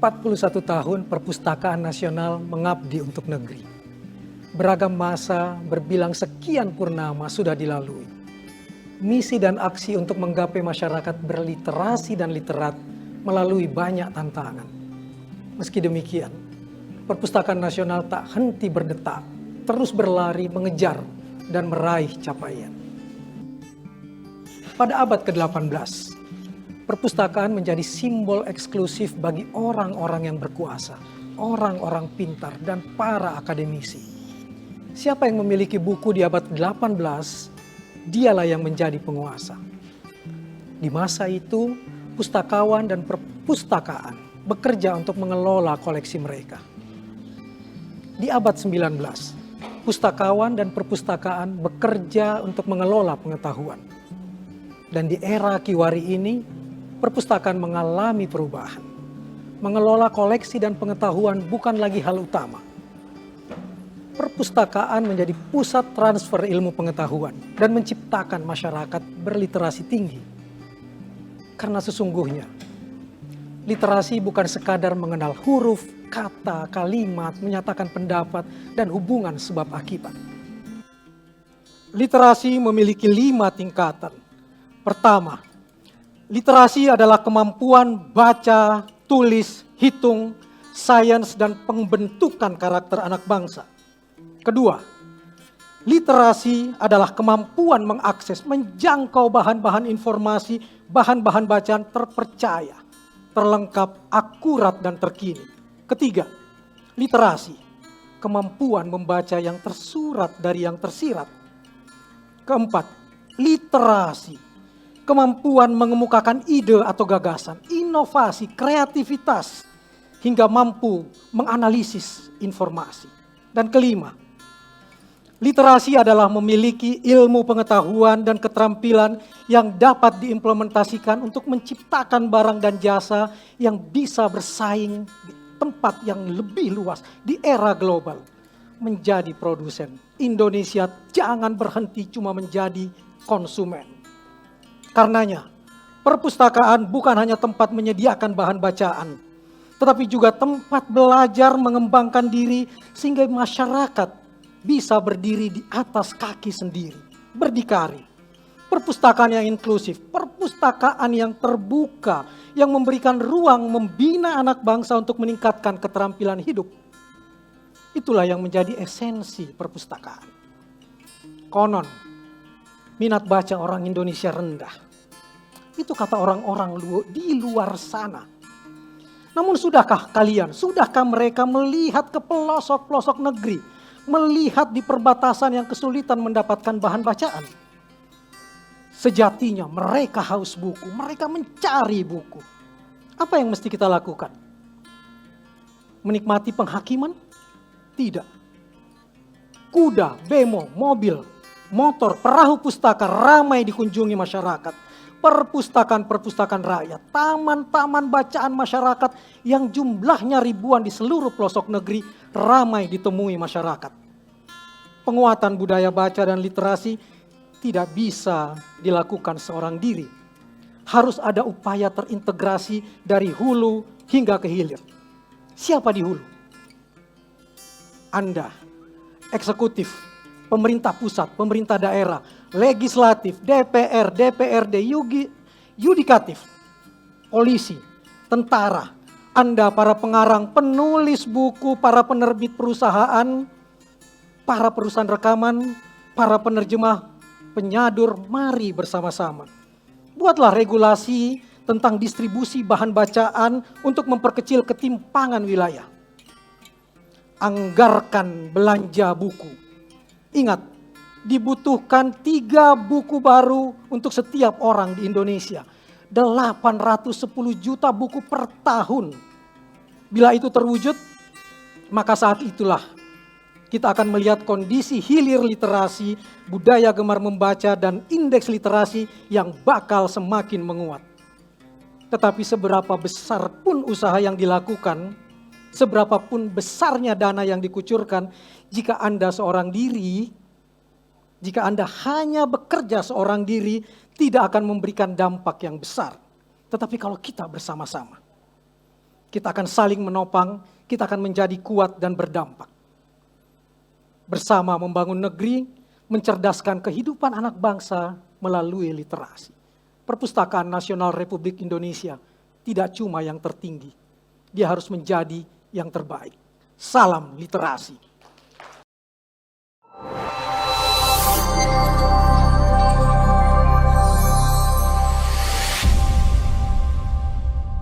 41 tahun Perpustakaan Nasional mengabdi untuk negeri. Beragam masa berbilang sekian purnama sudah dilalui. Misi dan aksi untuk menggapai masyarakat berliterasi dan literat melalui banyak tantangan. Meski demikian, Perpustakaan Nasional tak henti berdetak, terus berlari mengejar dan meraih capaian. Pada abad ke-18, perpustakaan menjadi simbol eksklusif bagi orang-orang yang berkuasa, orang-orang pintar, dan para akademisi. Siapa yang memiliki buku di abad ke-18, dialah yang menjadi penguasa. Di masa itu, pustakawan dan perpustakaan bekerja untuk mengelola koleksi mereka. Di abad 19, pustakawan dan perpustakaan bekerja untuk mengelola pengetahuan. Dan di era Kiwari ini, perpustakaan mengalami perubahan. Mengelola koleksi dan pengetahuan bukan lagi hal utama. Perpustakaan menjadi pusat transfer ilmu pengetahuan dan menciptakan masyarakat berliterasi tinggi. Karena sesungguhnya, literasi bukan sekadar mengenal huruf, kata, kalimat, menyatakan pendapat, dan hubungan sebab akibat. Literasi memiliki 5 tingkatan. Pertama, literasi adalah kemampuan baca, tulis, hitung, sains, dan pembentukan karakter anak bangsa. Kedua, literasi adalah kemampuan mengakses, menjangkau bahan-bahan informasi, bahan-bahan bacaan terpercaya, terlengkap, akurat, dan terkini. Ketiga, literasi, kemampuan membaca yang tersurat dari yang tersirat. Keempat, literasi, kemampuan mengemukakan ide atau gagasan, inovasi, kreativitas, hingga mampu menganalisis informasi. Dan kelima, literasi adalah memiliki ilmu pengetahuan dan keterampilan yang dapat diimplementasikan untuk menciptakan barang dan jasa yang bisa bersaing di tempat yang lebih luas di era global. Menjadi produsen, Indonesia jangan berhenti cuma menjadi konsumen. Karenanya, perpustakaan bukan hanya tempat menyediakan bahan bacaan, tetapi juga tempat belajar mengembangkan diri sehingga masyarakat bisa berdiri di atas kaki sendiri, berdikari. Perpustakaan yang inklusif, perpustakaan yang terbuka, yang memberikan ruang membina anak bangsa untuk meningkatkan keterampilan hidup. Itulah yang menjadi esensi perpustakaan. Konon, minat baca orang Indonesia rendah. Itu kata orang-orang di luar sana. Namun sudahkah mereka melihat ke pelosok-pelosok negeri, melihat di perbatasan yang kesulitan mendapatkan bahan bacaan? Sejatinya mereka haus buku, mereka mencari buku. Apa yang mesti kita lakukan? Menikmati penghakiman? Tidak. Kuda, bemo, mobil, motor, perahu pustaka ramai dikunjungi masyarakat. Perpustakaan-perpustakaan rakyat, taman-taman bacaan masyarakat yang jumlahnya ribuan di seluruh pelosok negeri ramai ditemui masyarakat. Penguatan budaya baca dan literasi tidak bisa dilakukan seorang diri. Harus ada upaya terintegrasi dari hulu hingga ke hilir. Siapa di hulu? Anda, eksekutif, pemerintah pusat, pemerintah daerah, legislatif, DPR, DPRD, yudikatif, polisi, tentara, Anda para pengarang, penulis buku, para penerbit perusahaan, para perusahaan rekaman, para penerjemah, penyadur, mari bersama-sama. Buatlah regulasi tentang distribusi bahan bacaan untuk memperkecil ketimpangan wilayah. Anggarkan belanja buku. Ingat, dibutuhkan 3 buku baru untuk setiap orang di Indonesia. 810 juta buku per tahun. Bila itu terwujud, maka saat itulah kita akan melihat kondisi hilir literasi, budaya gemar membaca, dan indeks literasi yang bakal semakin menguat. Tetapi seberapa besar pun usaha yang dilakukan, seberapa pun besarnya dana yang dikucurkan, jika Anda seorang diri, jika Anda hanya bekerja seorang diri, tidak akan memberikan dampak yang besar. Tetapi kalau kita bersama-sama, kita akan saling menopang, kita akan menjadi kuat dan berdampak. Bersama membangun negeri, mencerdaskan kehidupan anak bangsa melalui literasi. Perpustakaan Nasional Republik Indonesia tidak cuma yang tertinggi, dia harus menjadi yang terbaik. Salam literasi.